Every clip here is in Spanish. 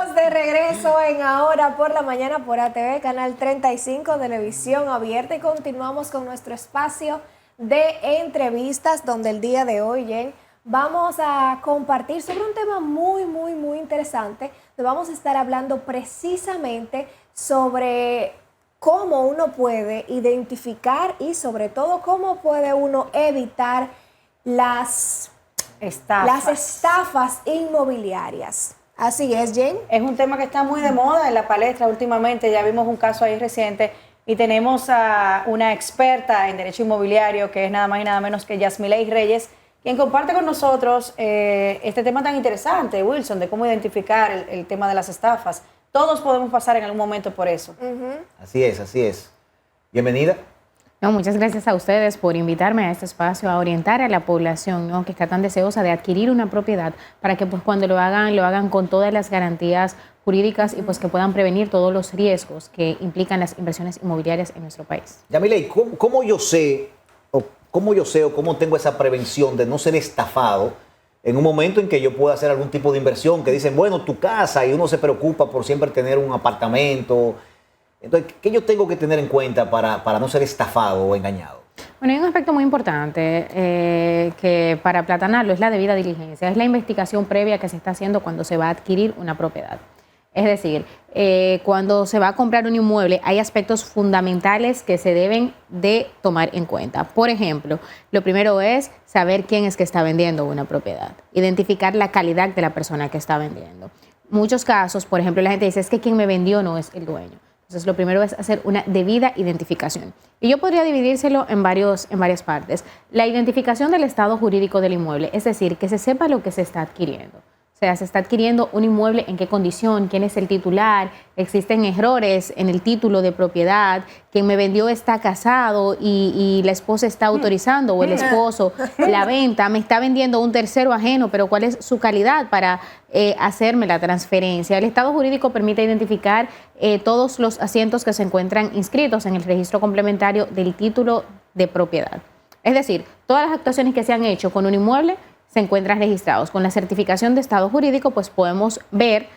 Estamos de regreso en Ahora por la Mañana por ATV, Canal 35, Televisión Abierta, y continuamos con nuestro espacio de entrevistas, donde el día de hoy, Jen, vamos a compartir sobre un tema muy interesante. Vamos a estar hablando precisamente sobre cómo uno puede identificar y sobre todo cómo puede uno evitar las estafas inmobiliarias. Así es, Jen. Es un tema que está muy de moda en la palestra últimamente. Ya vimos un caso ahí reciente y tenemos a una experta en derecho inmobiliario, que es nada más y nada menos que Yasmilei Reyes, quien comparte con nosotros este tema tan interesante, Wilson, de cómo identificar el tema de las estafas. Todos podemos pasar en algún momento por eso. Así es, así es. Bienvenida. No, muchas gracias a ustedes por invitarme a este espacio a orientar a la población, ¿no?, que está tan deseosa de adquirir una propiedad, para que pues cuando lo hagan con todas las garantías jurídicas y pues que puedan prevenir todos los riesgos que implican las inversiones inmobiliarias en nuestro país. Yamilei, ¿cómo yo sé o cómo tengo esa prevención de no ser estafado en un momento en que yo pueda hacer algún tipo de inversión? Que dicen, bueno, tu casa, y uno se preocupa por siempre tener un apartamento. Entonces, ¿qué yo tengo que tener en cuenta para no ser estafado o engañado? Bueno, hay un aspecto muy importante que para aplatanarlo es la debida diligencia, es la investigación previa que se está haciendo cuando se va a adquirir una propiedad. Es decir, cuando se va a comprar un inmueble hay aspectos fundamentales que se deben de tomar en cuenta. Por ejemplo, lo primero es saber quién es que está vendiendo una propiedad, identificar la calidad de la persona que está vendiendo. Muchos casos, por ejemplo, la gente dice, es que quien me vendió no es el dueño. Entonces, lo primero es hacer una debida identificación. Y yo podría dividírselo en varias partes. La identificación del estado jurídico del inmueble, es decir, que se sepa lo que se está adquiriendo. O sea, se está adquiriendo un inmueble, en qué condición, quién es el titular, existen errores en el título de propiedad, quien me vendió está casado y la esposa está autorizando, o el esposo, la venta, me está vendiendo un tercero ajeno, pero ¿cuál es su calidad para hacerme la transferencia? El estado jurídico permite identificar todos los asientos que se encuentran inscritos en el registro complementario del título de propiedad. Es decir, todas las actuaciones que se han hecho con un inmueble se encuentran registrados. Con la certificación de estado jurídico, pues podemos ver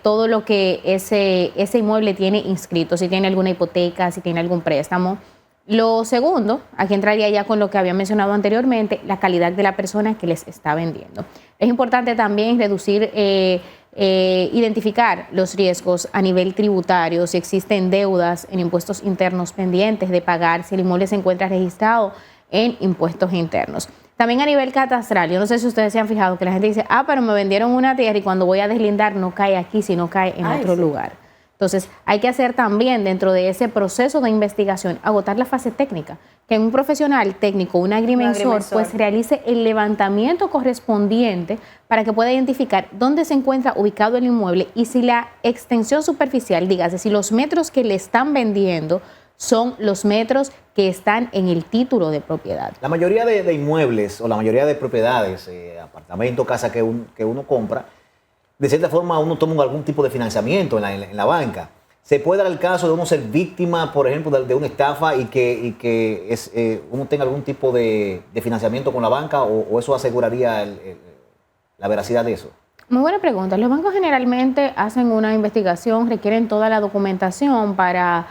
todo lo que ese inmueble tiene inscrito, si tiene alguna hipoteca, si tiene algún préstamo. Lo segundo, aquí entraría ya con lo que había mencionado anteriormente, la calidad de la persona que les está vendiendo. Es importante también identificar los riesgos a nivel tributario, si existen deudas en impuestos internos pendientes de pagar, si el inmueble se encuentra registrado en impuestos internos. También a nivel catastral, yo no sé si ustedes se han fijado que la gente dice, pero me vendieron una tierra y cuando voy a deslindar no cae aquí, sino cae en otro lugar. Entonces, hay que hacer también dentro de ese proceso de investigación, agotar la fase técnica, que un profesional técnico, un agrimensor, pues realice el levantamiento correspondiente para que pueda identificar dónde se encuentra ubicado el inmueble y si la extensión superficial, dígase, si los metros que le están vendiendo son los metros que están en el título de propiedad. La mayoría de inmuebles o la mayoría de propiedades, apartamentos, casas que uno compra, de cierta forma uno toma algún tipo de financiamiento en la banca. ¿Se puede dar el caso de uno ser víctima, por ejemplo, de una estafa y que uno tenga algún tipo de financiamiento con la banca o eso aseguraría la veracidad de eso? Muy buena pregunta. Los bancos generalmente hacen una investigación, requieren toda la documentación para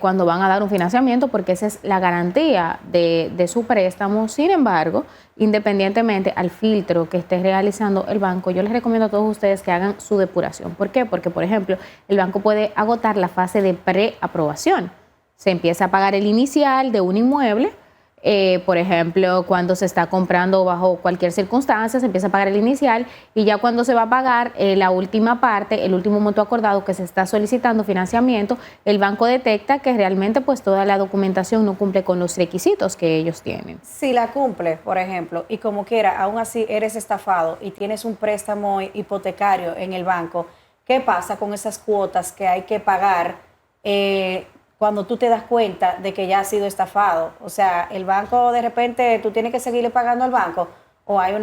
cuando van a dar un financiamiento, porque esa es la garantía de su préstamo. Sin embargo, independientemente al filtro que esté realizando el banco, yo les recomiendo a todos ustedes que hagan su depuración. ¿Por qué? Porque, por ejemplo, el banco puede agotar la fase de preaprobación. Se empieza a pagar el inicial de un inmueble. Por ejemplo, cuando se está comprando bajo cualquier circunstancia, se empieza a pagar el inicial y ya cuando se va a pagar la última parte, el último monto acordado que se está solicitando financiamiento, el banco detecta que realmente pues toda la documentación no cumple con los requisitos que ellos tienen. Si la cumple, por ejemplo, y como quiera, aún así eres estafado y tienes un préstamo hipotecario en el banco, ¿qué pasa con esas cuotas que hay que pagar cuando tú te das cuenta de que ya has sido estafado? O sea, el banco de repente, tú tienes que seguirle pagando al banco, o hay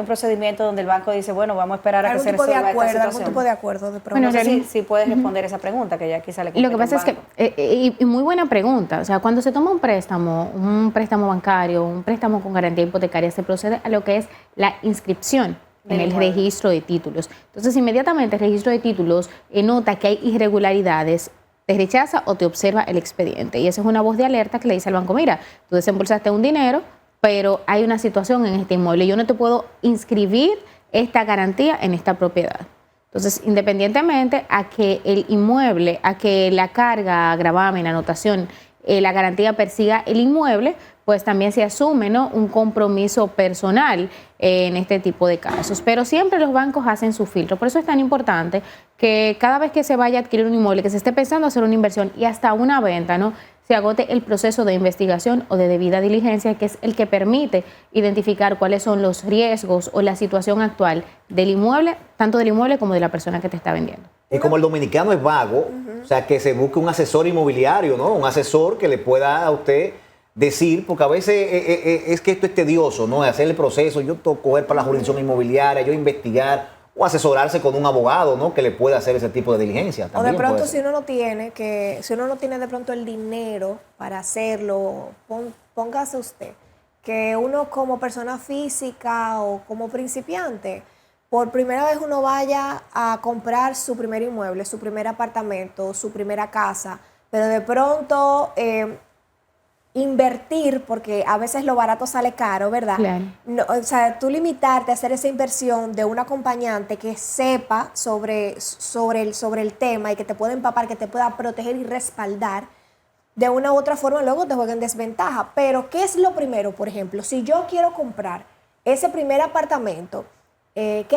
un procedimiento donde el banco dice, bueno, vamos a esperar a que se resuelva esta situación. Algún tipo de acuerdo de pronto. Bueno, no sé si puedes responder esa pregunta, que ya quizá le Lo que pasa es que, y muy buena pregunta, o sea, cuando se toma un préstamo bancario, un préstamo con garantía hipotecaria, se procede a lo que es la inscripción en el registro de títulos. Entonces, inmediatamente el registro de títulos nota que hay irregularidades, te rechaza o te observa el expediente. Y esa es una voz de alerta que le dice al banco, mira, tú desembolsaste un dinero, pero hay una situación en este inmueble. Yo no te puedo inscribir esta garantía en esta propiedad. Entonces, independientemente a que el inmueble, a que la carga, gravamen, anotación, la garantía persiga el inmueble, pues también se asume, ¿no?, un compromiso personal en este tipo de casos. Pero siempre los bancos hacen su filtro. Por eso es tan importante que cada vez que se vaya a adquirir un inmueble, que se esté pensando hacer una inversión y hasta una venta, ¿no?, se agote el proceso de investigación o de debida diligencia, que es el que permite identificar cuáles son los riesgos o la situación actual del inmueble, tanto del inmueble como de la persona que te está vendiendo. Y como el dominicano es vago, o sea, que se busque un asesor inmobiliario, ¿no? Un asesor que le pueda a usted decir, porque a veces es que esto es tedioso, ¿no? Hacer el proceso, yo tengo que coger para la jurisdicción inmobiliaria, yo investigar, o asesorarse con un abogado, ¿no?, que le pueda hacer ese tipo de diligencia. O de pronto si uno no tiene de pronto el dinero para hacerlo, póngase usted que uno como persona física o como principiante, por primera vez uno vaya a comprar su primer inmueble, su primer apartamento, su primera casa, pero de pronto invertir, porque a veces lo barato sale caro, ¿verdad? Claro. No, o sea, tú limitarte a hacer esa inversión de un acompañante que sepa sobre el tema y que te pueda empapar, que te pueda proteger y respaldar, de una u otra forma luego te juega en desventaja. Pero, ¿qué es lo primero? Por ejemplo, si yo quiero comprar ese primer apartamento,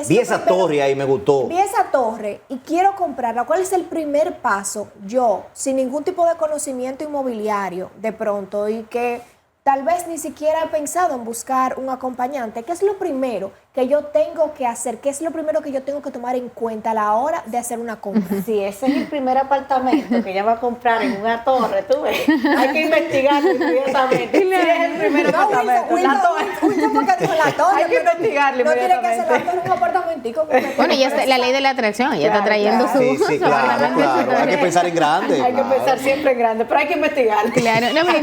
vi esa torre ahí, me gustó. Vi esa torre y quiero comprarla. ¿Cuál es el primer paso? Yo, sin ningún tipo de conocimiento inmobiliario, de pronto, y que tal vez ni siquiera he pensado en buscar un acompañante, ¿qué es lo primero que yo tengo que hacer? ¿Qué es lo primero que yo tengo que tomar en cuenta a la hora de hacer una compra? Si ese es el primer apartamento que ella va a comprar en una torre, tú ves, hay que investigarlo inmediatamente. Si es el primer apartamento, la torre. Wilson porque dijo la torre. Hay que investigarlo no tiene que hacer la inmediatamente. torre un apartamentico. Bueno, ya está la ley de la atracción, ella está trayendo claro. Sí, sí, su claro, apartamento. claro. Hay que pensar en grande. Hay que claro. pensar siempre en grande, pero hay que investigarlo. Claro, no, mira,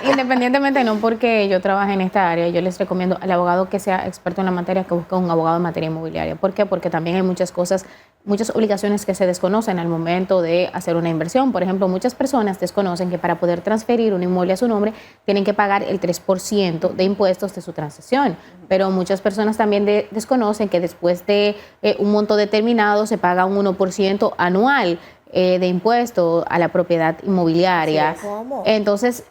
independientemente, no porque yo trabaje en esta área, yo les recomiendo al abogado que sea experto en la materia que busque un abogado en materia inmobiliaria. ¿Por qué? Porque también hay muchas cosas, muchas obligaciones que se desconocen al momento de hacer una inversión. Por ejemplo, muchas personas desconocen que para poder transferir un inmueble a su nombre tienen que pagar el 3% de impuestos de su transacción. Pero muchas personas también desconocen que después de un monto determinado se paga un 1% anual de impuesto a la propiedad inmobiliaria. Sí, ¿cómo? Entonces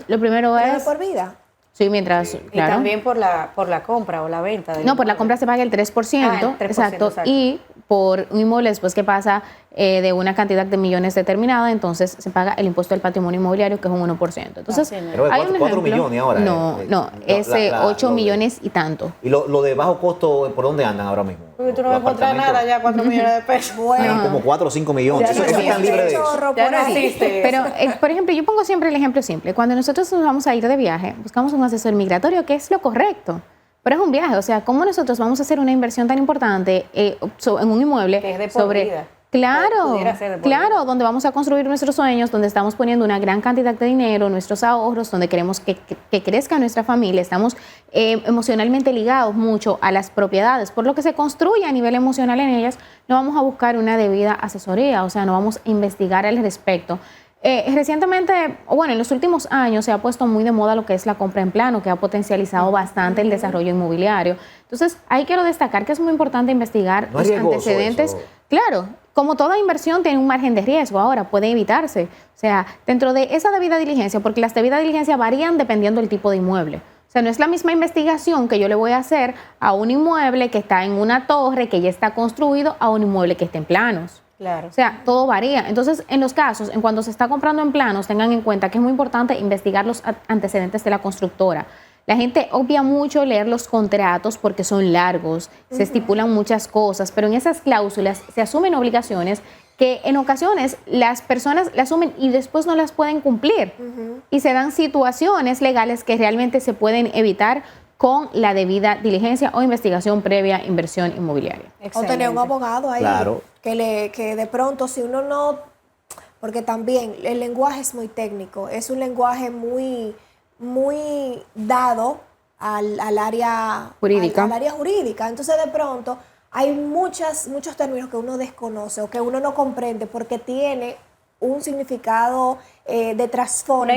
lo primero ¿Pero de es... por vida? Sí, mientras, Y claro. también por la compra o la venta. Del No, por la inmueble. compra se paga el 3%, el 3%, exacto, exacto. y por un inmueble después que pasa de una cantidad de millones determinada, entonces se paga el impuesto del patrimonio inmobiliario, que es un 1%. Entonces, Ah, sí, no. Pero hay es un 4 ejemplo. millones ahora. No, es 8 millones y tanto. Y lo de bajo costo, ¿por dónde andan ahora mismo? Porque tú no vas a encontrar nada ya, 4 millones de pesos. Bueno. Hay como 4 o 5 millones. Ya Eso no están existe. libres de eso. Chorro Ya por no ahí. existe. Pero, por ejemplo, yo pongo siempre el ejemplo simple. Cuando nosotros nos vamos a ir de viaje, buscamos un asesor migratorio, que es lo correcto. Pero es un viaje, o sea, ¿cómo nosotros vamos a hacer una inversión tan importante en un inmueble Que es de por vida. Claro, Pudiera ser de por claro, vida. donde vamos a construir nuestros sueños, donde estamos poniendo una gran cantidad de dinero, nuestros ahorros, donde queremos que crezca nuestra familia, estamos emocionalmente ligados mucho a las propiedades, por lo que se construye a nivel emocional en ellas, no vamos a buscar una debida asesoría, o sea, no vamos a investigar al respecto. Recientemente, o bueno, en los últimos años se ha puesto muy de moda lo que es la compra en plano, que ha potencializado bastante el desarrollo inmobiliario. Entonces, ahí quiero destacar que es muy importante investigar No es los riesgoso antecedentes. eso. Claro, como toda inversión tiene un margen de riesgo, ahora puede evitarse. O sea, dentro de esa debida diligencia, porque las debidas diligencias varían dependiendo del tipo de inmueble. O sea, no es la misma investigación que yo le voy a hacer a un inmueble que está en una torre, que ya está construido, a un inmueble que esté en planos. Claro. O sea, todo varía. Entonces, en los casos, en cuando se está comprando en planos, tengan en cuenta que es muy importante investigar los antecedentes de la constructora. La gente obvia mucho leer los contratos porque son largos, se estipulan muchas cosas, pero en esas cláusulas se asumen obligaciones que en ocasiones las personas las asumen y después no las pueden cumplir. Y se dan situaciones legales que realmente se pueden evitar con la debida diligencia o investigación previa inversión inmobiliaria. O tener un abogado ahí Claro. que de pronto, si uno no, porque también el lenguaje es muy técnico, es un lenguaje muy dado al área Jurídica. al área jurídica. Entonces, de pronto, hay muchos términos que uno desconoce o que uno no comprende porque tiene un significado de trasfondo.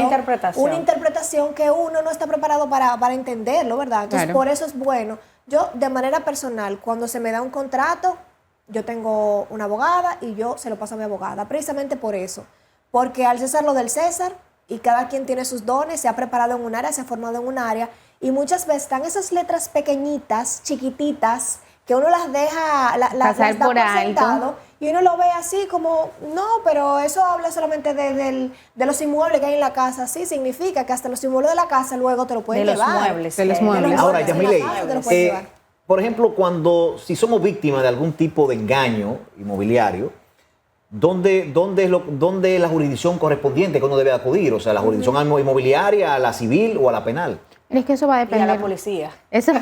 Una interpretación que uno no está preparado para entenderlo, ¿verdad? Entonces, Claro. por eso es bueno. Yo, de manera personal, cuando se me da un contrato, yo tengo una abogada y yo se lo paso a mi abogada, precisamente por eso. Porque al César lo del César, y cada quien tiene sus dones, se ha preparado en un área, se ha formado en un área, y muchas veces están esas letras pequeñitas, chiquititas, que uno las deja, las Pasar da por alto. sentado, y uno lo ve así como, no, pero eso habla solamente de los inmuebles que hay en la casa. Sí, significa que hasta los inmuebles de la casa luego te lo pueden De los llevar. muebles. De los que hay. muebles. Ahora, de la Yamile, casa te lo pueden llevar. por ejemplo, si somos víctimas de algún tipo de engaño inmobiliario, ¿dónde es la jurisdicción correspondiente que uno debe acudir? O sea, la jurisdicción inmobiliaria, a la civil o a la penal. Es que eso va a Y a depender. la policía. Eso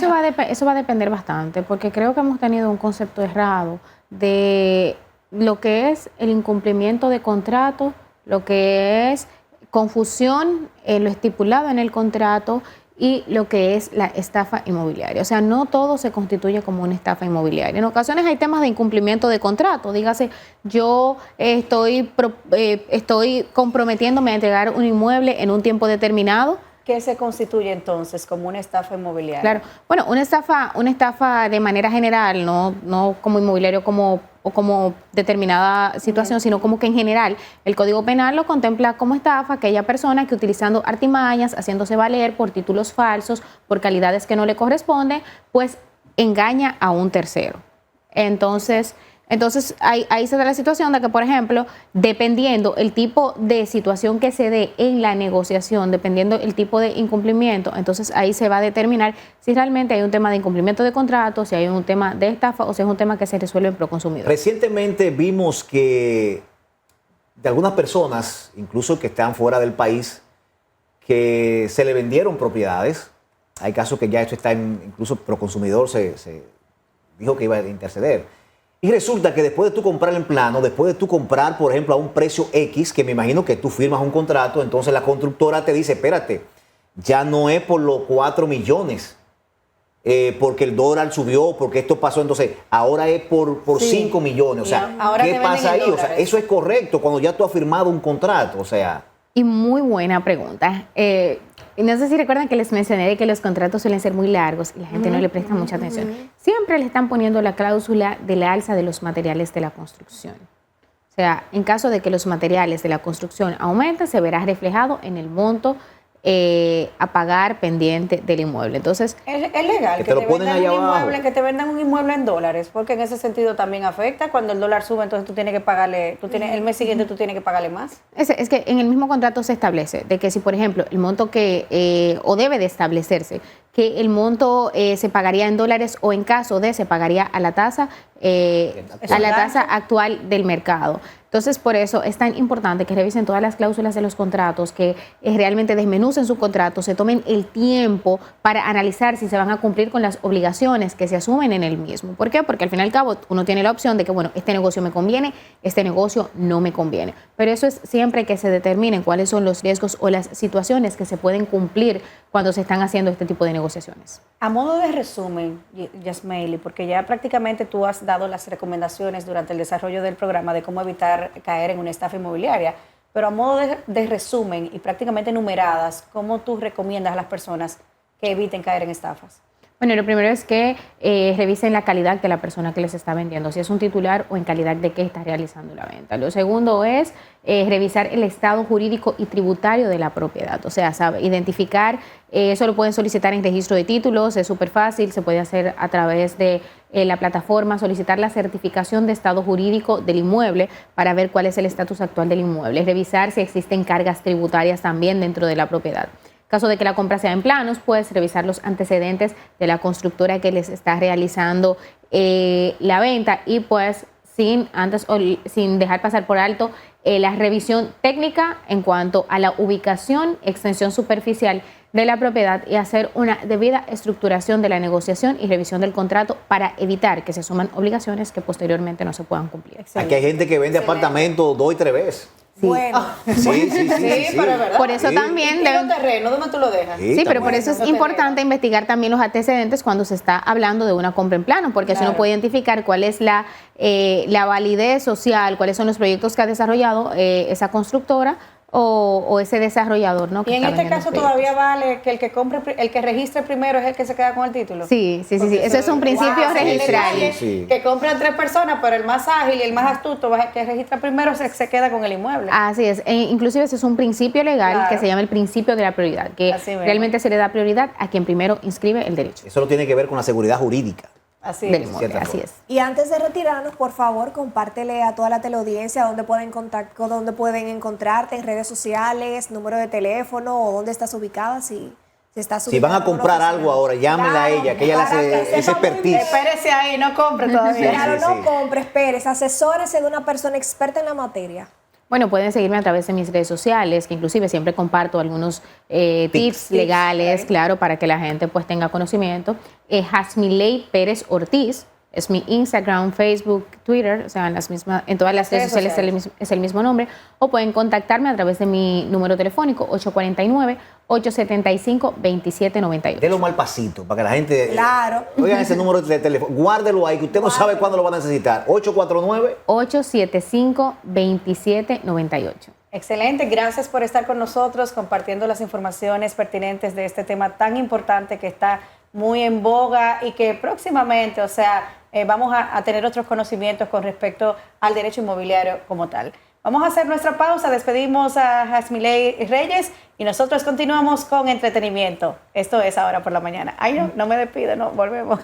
va a depender bastante, porque creo que hemos tenido un concepto errado de lo que es el incumplimiento de contrato, lo que es confusión en lo estipulado en el contrato y lo que es la estafa inmobiliaria. O sea, no todo se constituye como una estafa inmobiliaria. En ocasiones hay temas de incumplimiento de contrato. Dígase, yo estoy comprometiéndome a entregar un inmueble en un tiempo determinado. ¿Qué se constituye entonces como una estafa inmobiliaria? Claro. Bueno, una estafa de manera general, no como inmobiliario o como determinada situación, sino como que en general el Código Penal lo contempla como estafa aquella persona que utilizando artimañas, haciéndose valer por títulos falsos, por calidades que no le corresponden, pues engaña a un tercero. Entonces ahí se da la situación de que, por ejemplo, dependiendo el tipo de situación que se dé en la negociación, dependiendo el tipo de incumplimiento, entonces ahí se va a determinar si realmente hay un tema de incumplimiento de contrato, si hay un tema de estafa o si es un tema que se resuelve pro consumidor. Recientemente vimos que de algunas personas, incluso que están fuera del país, que se le vendieron propiedades. Hay casos que ya esto está incluso Proconsumidor se dijo que iba a interceder. Y resulta que después de tú comprar en plano, después de tú comprar, por ejemplo, a un precio X, que me imagino que tú firmas un contrato, entonces la constructora te dice, espérate, ya no es por los 4 millones, porque el dólar subió, porque esto pasó, entonces ahora es por Sí. 5 millones. O sea, ahora te ¿qué venden pasa en ahí? O sea, dólares. eso es correcto cuando ya tú has firmado un contrato, o sea... Y muy buena pregunta. No sé si recuerdan que les mencioné de que los contratos suelen ser muy largos y la gente no le presta mucha atención. Siempre le están poniendo la cláusula de la alza de los materiales de la construcción. O sea, en caso de que los materiales de la construcción aumenten, se verá reflejado en el monto a pagar pendiente del inmueble. Entonces, Es legal Que te lo ponen vendan allá un abajo. inmueble, que te vendan un inmueble en dólares, porque en ese sentido también afecta. Cuando el dólar sube, entonces tú tienes que pagarle, el mes siguiente tú tienes que pagarle más. es que en el mismo contrato se establece de que si, por ejemplo, el monto o debe de establecerse, que el monto se pagaría en dólares o en caso de se pagaría a la tasa actual del mercado. Entonces, por eso es tan importante que revisen todas las cláusulas de los contratos, que realmente desmenucen su contrato, se tomen el tiempo para analizar si se van a cumplir con las obligaciones que se asumen en el mismo. ¿Por qué? Porque al fin y al cabo uno tiene la opción de que, bueno, este negocio me conviene, este negocio no me conviene. Pero eso es siempre que se determinen cuáles son los riesgos o las situaciones que se pueden cumplir cuando se están haciendo este tipo de negociaciones. A modo de resumen, Yasmeili, porque ya prácticamente tú has dado las recomendaciones durante el desarrollo del programa de cómo evitar caer en una estafa inmobiliaria, pero a modo de resumen y prácticamente numeradas, ¿cómo tú recomiendas a las personas que eviten caer en estafas? Bueno, lo primero es que revisen la calidad de la persona que les está vendiendo, si es un titular o en calidad de qué está realizando la venta. Lo segundo es revisar el estado jurídico y tributario de la propiedad, o sea, identificar, eso lo pueden solicitar en registro de títulos, es súper fácil, se puede hacer a través de la plataforma, solicitar la certificación de estado jurídico del inmueble para ver cuál es el estatus actual del inmueble, revisar si existen cargas tributarias también dentro de la propiedad. En caso de que la compra sea en planos, pues revisar los antecedentes de la constructora que les está realizando la venta y pues sin dejar pasar por alto la revisión técnica en cuanto a la ubicación, extensión superficial de la propiedad y hacer una debida estructuración de la negociación y revisión del contrato para evitar que se asuman obligaciones que posteriormente no se puedan cumplir. Aquí hay gente que vende apartamentos 2 y 3 veces. Bueno, Sí, pero es verdad. Por eso Sí. también ¿Y los deben... terrenos? ¿Dónde tú lo dejas? Sí. Sí, pero por también. eso es No te importante investigar también los antecedentes cuando se está hablando de una compra en plano, porque así Claro. uno puede identificar cuál es la validez social, cuáles son los proyectos que ha desarrollado esa constructora o ese desarrollador, ¿no? que Y en está este vendiendo caso los todavía vale que el que registre primero es el que se queda con el título. Sí. Porque Eso es un principio wow, registral. sí, sí. Que compran 3 personas, pero el más ágil y el más astuto, que registra primero, se queda con el inmueble. Así es. Inclusive ese es un principio legal Claro. que se llama el principio de la prioridad, que Así mismo. realmente se le da prioridad a quien primero inscribe el derecho Eso no tiene que ver con la seguridad jurídica. Así del es. inmueble. cierta Así forma. es. y antes de retirarnos, por favor, compártele a toda la teleaudiencia dónde pueden dónde pueden encontrarte en redes sociales, número de teléfono o dónde estás ubicada, si estás Si van a ubicada en una comprar oficina. algo ahora, llámenla a Claro, ella, que ella le para que hace sepa esa muy bien. expertise. Espérese ahí, no compre todavía. Claro, Sí, no sí. compre, espérese, asesórese de una persona experta en la materia. Bueno, pueden seguirme a través de mis redes sociales, que inclusive siempre comparto algunos tips legales, ahí. claro, para que la gente pues tenga conocimiento. Jasmilei Pérez Ortiz es mi Instagram, Facebook, Twitter, o sea, en todas las redes sociales es el mismo nombre. O pueden contactarme a través de mi número telefónico 849-875-2798. Délo mal pasito, para que la gente... Claro. Oigan ese número de teléfono, guárdelo ahí, que usted no sabe cuándo lo van a necesitar. 849. 875-2798. Excelente, gracias por estar con nosotros compartiendo las informaciones pertinentes de este tema tan importante que está muy en boga y que próximamente, o sea, vamos a tener otros conocimientos con respecto al derecho inmobiliario como tal. Vamos a hacer nuestra pausa, despedimos a Jasmilei Reyes y nosotros continuamos con entretenimiento. Esto es Ahora por la Mañana. Ay, no me despido, no, volvemos.